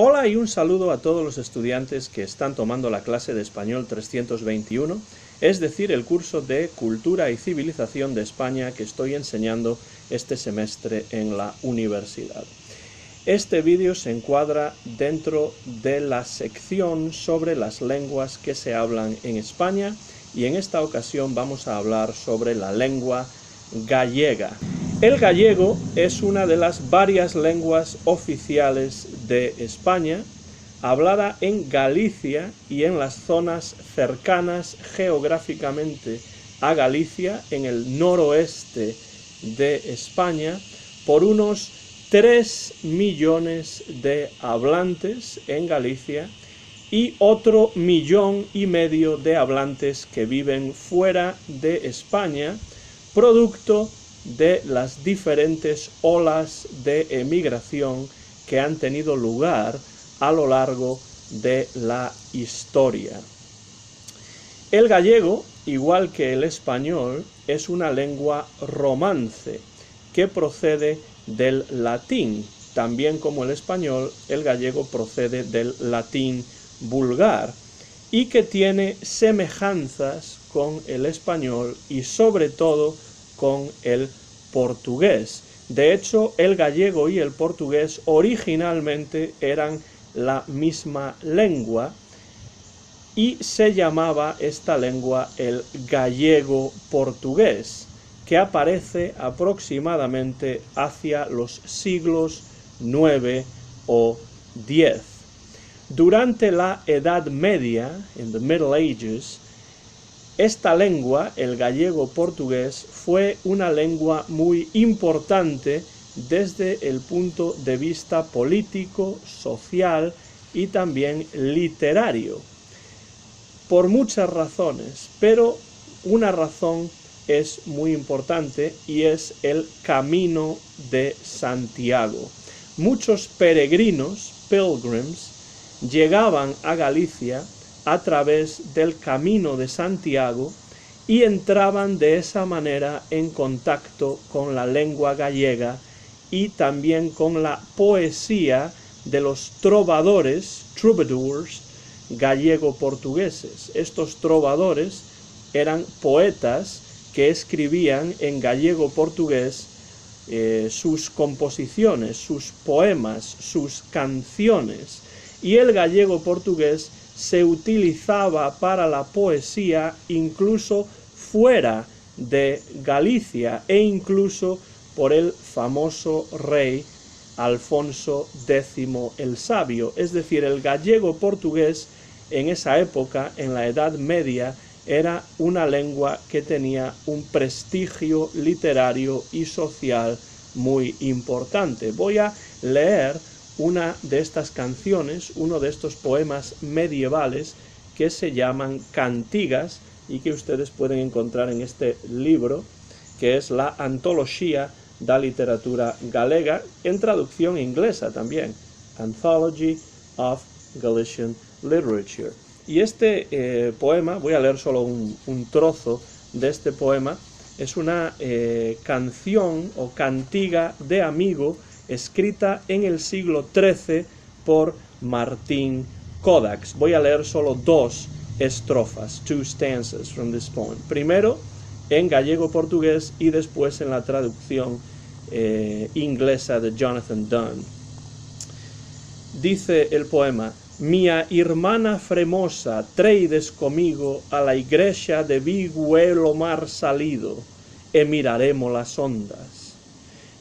Hola y un saludo a todos los estudiantes que están tomando la clase de Español 321, es decir, el curso de Cultura y Civilización de España que estoy enseñando este semestre en la universidad. Este vídeo se encuadra dentro de la sección sobre las lenguas que se hablan en España y en esta ocasión vamos a hablar sobre la lengua gallega. El gallego es una de las varias lenguas oficiales de España, hablada en Galicia y en las zonas cercanas geográficamente a Galicia, en el noroeste de España, por unos 3 millones de hablantes en Galicia y otro 1,5 millones de hablantes que viven fuera de España, producto de las diferentes olas de emigración que han tenido lugar a lo largo de la historia. El gallego, igual que el español, es una lengua romance que procede del latín. También como el español, el gallego procede del latín vulgar y que tiene semejanzas con el español y sobre todo con el portugués. De hecho, el gallego y el portugués originalmente eran la misma lengua y se llamaba esta lengua el gallego portugués, que aparece aproximadamente hacia los siglos 9 o 10. Durante la Edad Media, en the Middle Ages, esta lengua, el gallego portugués, fue una lengua muy importante desde el punto de vista político, social y también literario, por muchas razones, pero una razón es muy importante y es el Camino de Santiago. Muchos peregrinos, pilgrims, llegaban a Galicia a través del Camino de Santiago y entraban de esa manera en contacto con la lengua gallega y también con la poesía de los trovadores, troubadours, gallego-portugueses. Estos trovadores eran poetas que escribían en gallego-portugués sus composiciones, sus poemas, sus canciones, y el gallego-portugués se utilizaba para la poesía incluso fuera de Galicia e incluso por el famoso rey Alfonso X el Sabio. Es decir, el gallego-portugués en esa época, en la Edad Media, era una lengua que tenía un prestigio literario y social muy importante. Voy a leer una de estas canciones, uno de estos poemas medievales que se llaman cantigas y que ustedes pueden encontrar en este libro, que es la Antologia da Literatura Galega, en traducción inglesa también, Anthology of Galician Literature. Y este poema, voy a leer solo un trozo de este poema, es una canción o cantiga de amigo escrita en el siglo XIII por Martín Codax. Voy a leer solo 2 estrofas, 2 stanzas from this poem. Primero en gallego-portugués y después en la traducción inglesa de Jonathan Dunn. Dice el poema: Mia irmana fremosa, treides comigo a la igrexa de Vigo el mar salido, e miraremos las ondas.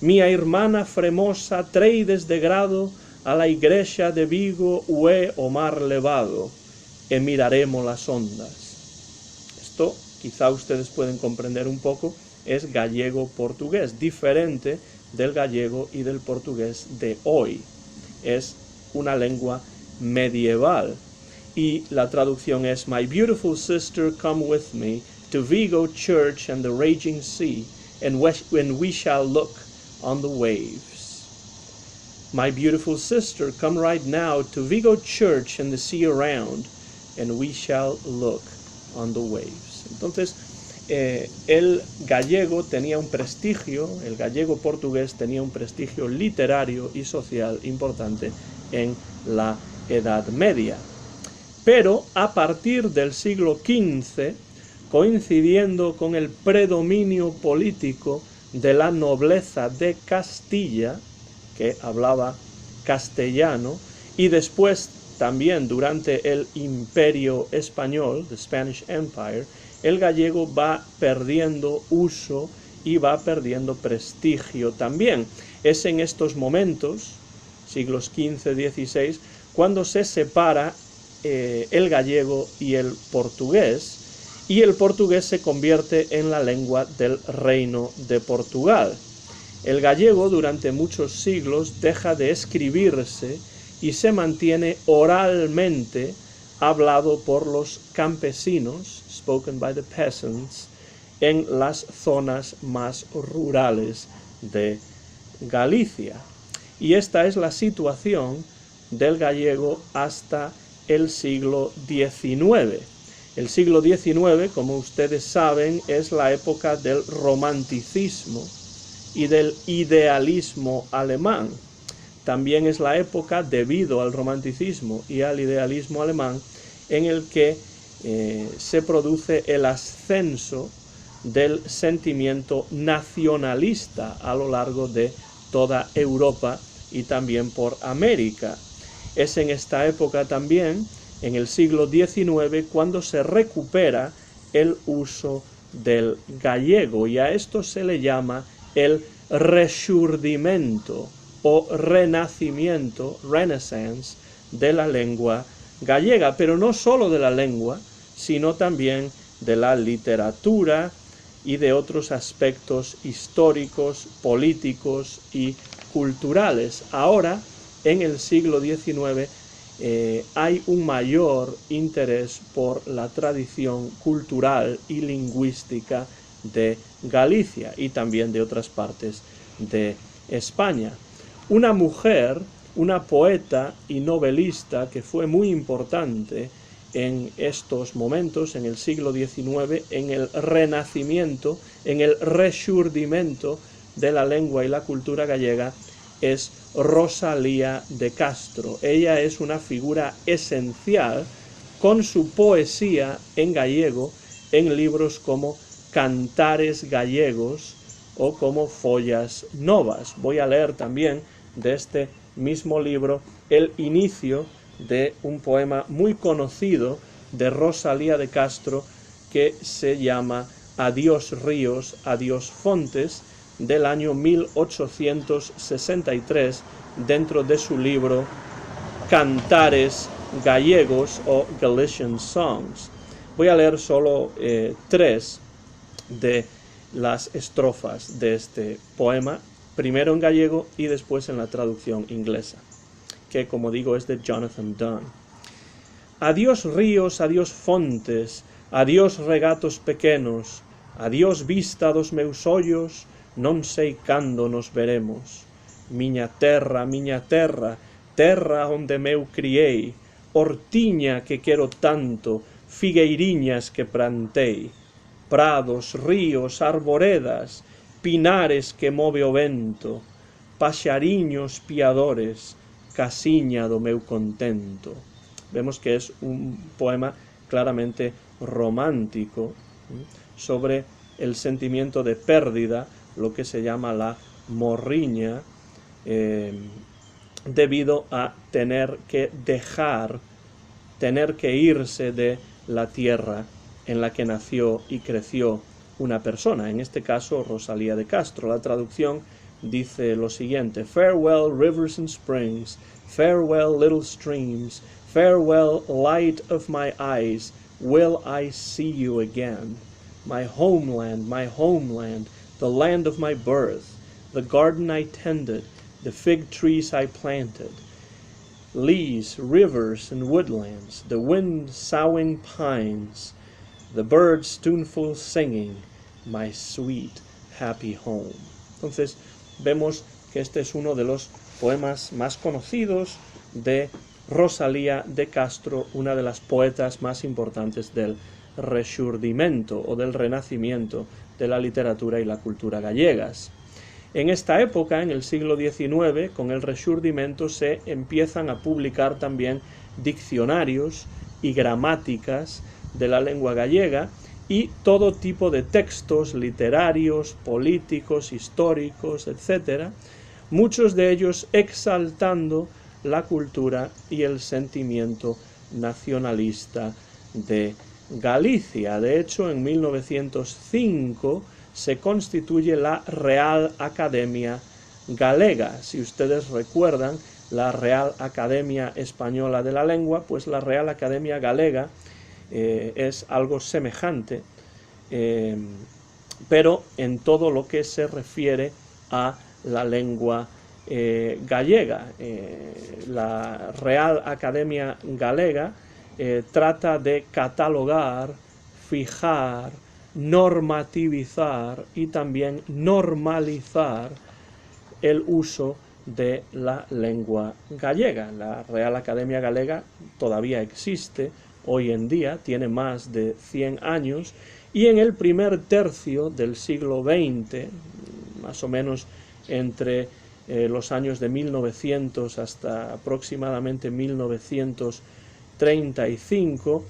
Mia irmana fremosa, treides de grado a la igrexa de Vigo ue o mar levado, e miraremos las ondas. Esto, quizá ustedes pueden comprender un poco, es gallego-portugués, diferente del gallego y del portugués de hoy. Es una lengua medieval. Y la traducción es: My beautiful sister, come with me to Vigo church and the raging sea, and we shall look on the waves. My beautiful sister, come right now to Vigo church and the sea around, and we shall look on the waves. Entonces, el gallego tenía un prestigio, el gallego portugués tenía un prestigio literario y social importante en la Edad Media. Pero a partir del siglo XV, coincidiendo con el predominio político de la nobleza de Castilla, que hablaba castellano, y después también durante el Imperio Español, the Spanish Empire, el gallego va perdiendo uso y va perdiendo prestigio también. Es en estos momentos, siglos XV, XVI, cuando se separa el gallego y el portugués se convierte en la lengua del Reino de Portugal. El gallego durante muchos siglos deja de escribirse y se mantiene oralmente hablado por los campesinos, spoken by the peasants, en las zonas más rurales de Galicia. Y esta es la situación del gallego hasta el siglo XIX. El siglo XIX, como ustedes saben, es la época del romanticismo y del idealismo alemán. También es la época, debido al romanticismo y al idealismo alemán, en el que se produce el ascenso del sentimiento nacionalista a lo largo de toda Europa y también por América. Es en esta época también, en el siglo XIX, cuando se recupera el uso del gallego, y a esto se le llama el rexurdimento o renacimiento, renaissance, de la lengua gallega, pero no solo de la lengua, sino también de la literatura y de otros aspectos históricos, políticos y culturales. Ahora, en el siglo XIX, hay un mayor interés por la tradición cultural y lingüística de Galicia y también de otras partes de España. Una mujer, una poeta y novelista que fue muy importante en estos momentos, en el siglo XIX, en el renacimiento, en el rexurdimento de la lengua y la cultura gallega, es Rosalía de Castro. Ella es una figura esencial con su poesía en gallego en libros como Cantares Gallegos o como Follas Novas. Voy a leer también de este mismo libro el inicio de un poema muy conocido de Rosalía de Castro que se llama Adiós ríos, adiós fontes, del año 1863, dentro de su libro Cantares Gallegos o Galician Songs. Voy a leer solo 3 de las estrofas de este poema, primero en gallego y después en la traducción inglesa, que como digo es de Jonathan Dunn. Adiós ríos, adiós fontes, adiós regatos pequenos, adiós vista dos meus ollos, non sei cando nos veremos. Miña terra, terra onde meu criei, hortiña que quero tanto, figueiriñas que plantei, prados, ríos, arboredas, pinares que move o vento, paxariños piadores, casiña do meu contento. Vemos que es un poema claramente romántico sobre el sentimiento de pérdida, lo que se llama la morriña, debido a tener que dejar, tener que irse de la tierra en la que nació y creció una persona, en este caso Rosalía de Castro. La traducción dice lo siguiente: Farewell rivers and springs, farewell little streams, farewell light of my eyes, will I see you again? My homeland, the land of my birth, the garden I tended, the fig trees I planted, leas, rivers, and woodlands, the wind soughing pines, the birds tuneful singing, my sweet, happy home. Entonces, vemos que este es uno de los poemas más conocidos de Rosalía de Castro, una de las poetas más importantes del rexurdimento o del renacimiento de la literatura y la cultura gallegas. En esta época, en el siglo XIX, con el Rexurdimento, se empiezan a publicar también diccionarios y gramáticas de la lengua gallega y todo tipo de textos literarios, políticos, históricos, etc., muchos de ellos exaltando la cultura y el sentimiento nacionalista de Galicia. De hecho, en 1905 se constituye la Real Academia Galega. Si ustedes recuerdan, la Real Academia Española de la Lengua, pues la Real Academia Galega es algo semejante, pero en todo lo que se refiere a la lengua gallega. La Real Academia Galega trata de catalogar, fijar, normativizar y también normalizar el uso de la lengua gallega. La Real Academia Galega todavía existe hoy en día, tiene más de 100 años, y en el primer tercio del siglo XX, más o menos entre los años de 1900 hasta aproximadamente 1935,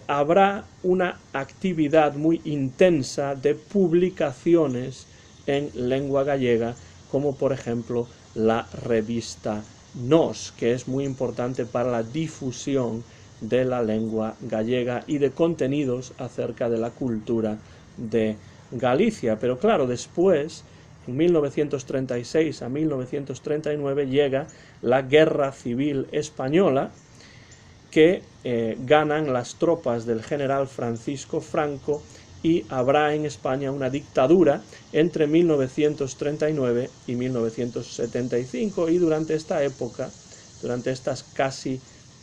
habrá una actividad muy intensa de publicaciones en lengua gallega, como por ejemplo la revista Nós, que es muy importante para la difusión de la lengua gallega y de contenidos acerca de la cultura de Galicia. Pero claro, después, en 1936 a 1939, llega la Guerra Civil Española, que ganan las tropas del general Francisco Franco, y habrá en España una dictadura entre 1939 y 1975, y durante esta época, durante estas casi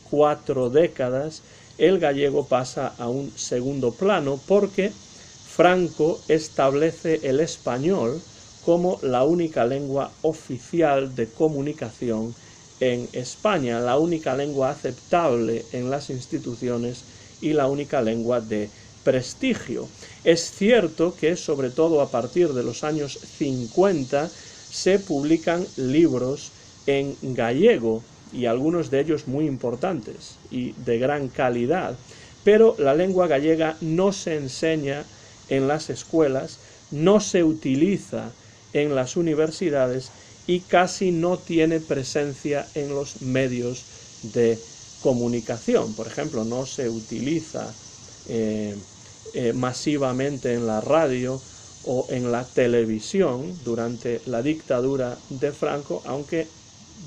4 décadas, el gallego pasa a un segundo plano porque Franco establece el español como la única lengua oficial de comunicación en España, la única lengua aceptable en las instituciones y la única lengua de prestigio. Es cierto que, sobre todo a partir de los años 50, se publican libros en gallego, y algunos de ellos muy importantes y de gran calidad, pero la lengua gallega no se enseña en las escuelas, no se utiliza en las universidades y casi no tiene presencia en los medios de comunicación. Por ejemplo, no se utiliza masivamente en la radio o en la televisión durante la dictadura de Franco, aunque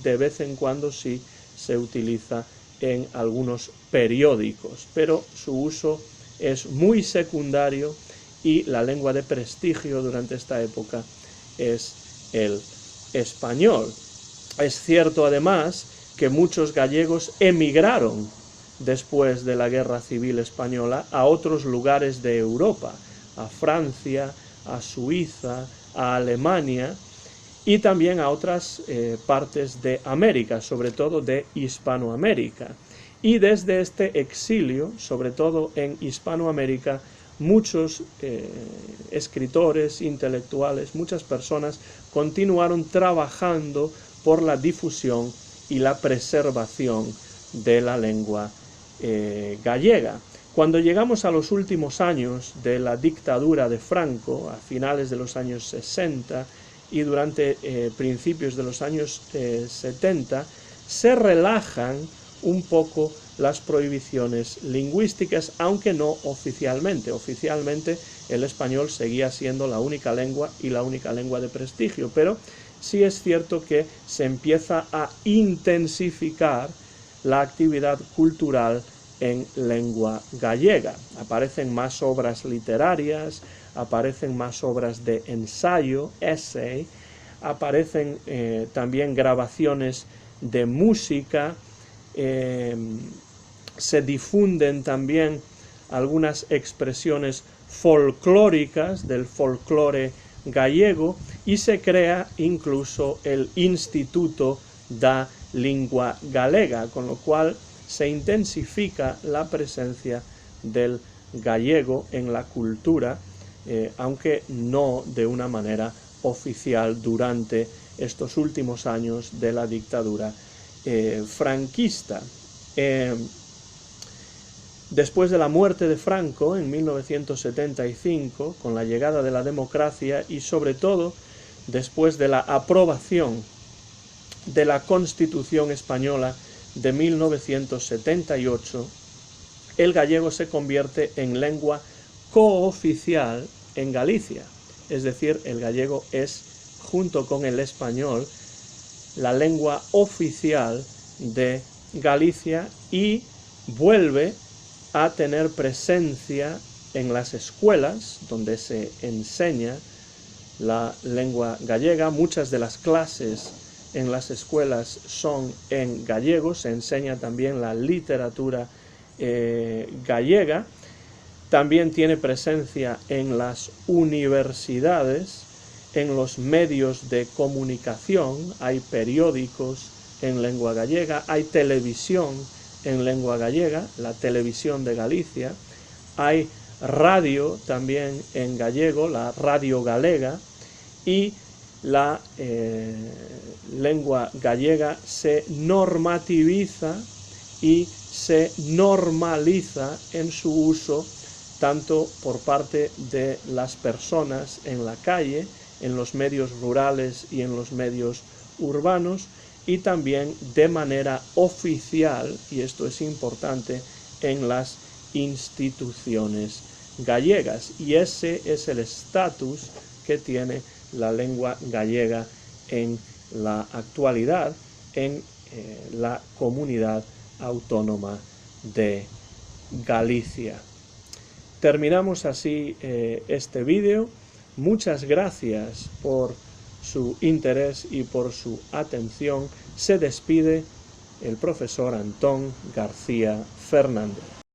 de vez en cuando sí se utiliza en algunos periódicos, pero su uso es muy secundario y la lengua de prestigio durante esta época es el español. Es cierto además que muchos gallegos emigraron después de la Guerra Civil Española a otros lugares de Europa, a Francia, a Suiza, a Alemania y también a otras partes de América, sobre todo de Hispanoamérica. Y desde este exilio, sobre todo en Hispanoamérica, muchos escritores, intelectuales, muchas personas continuaron trabajando por la difusión y la preservación de la lengua gallega. Cuando llegamos a los últimos años de la dictadura de Franco, a finales de los años 60 y durante principios de los años 70, se relajan un poco las prohibiciones lingüísticas, aunque no oficialmente. Oficialmente el español seguía siendo la única lengua y la única lengua de prestigio, pero sí es cierto que se empieza a intensificar la actividad cultural en lengua gallega. Aparecen más obras literarias, aparecen más obras de ensayo, essay, aparecen también grabaciones de música, se difunden también algunas expresiones folclóricas del folclore gallego y se crea incluso el Instituto da Lingua Galega, con lo cual se intensifica la presencia del gallego en la cultura, aunque no de una manera oficial durante estos últimos años de la dictadura franquista. Después de la muerte de Franco en 1975, con la llegada de la democracia y sobre todo después de la aprobación de la Constitución española de 1978, el gallego se convierte en lengua cooficial en Galicia. Es decir, el gallego es, junto con el español, la lengua oficial de Galicia y vuelve a tener presencia en las escuelas donde se enseña la lengua gallega. Muchas de las clases en las escuelas son en gallego, se enseña también la literatura gallega. También tiene presencia en las universidades, en los medios de comunicación, hay periódicos en lengua gallega, hay televisión en lengua gallega, la televisión de Galicia, hay radio también en gallego, la Radio Galega, y la lengua gallega se normativiza y se normaliza en su uso tanto por parte de las personas en la calle, en los medios rurales y en los medios urbanos, y también de manera oficial, y esto es importante, en las instituciones gallegas. Y ese es el estatus que tiene la lengua gallega en la actualidad en la comunidad autónoma de Galicia. Terminamos así este vídeo. Muchas gracias por su interés y por su atención. Se despide el profesor Antón García Fernández.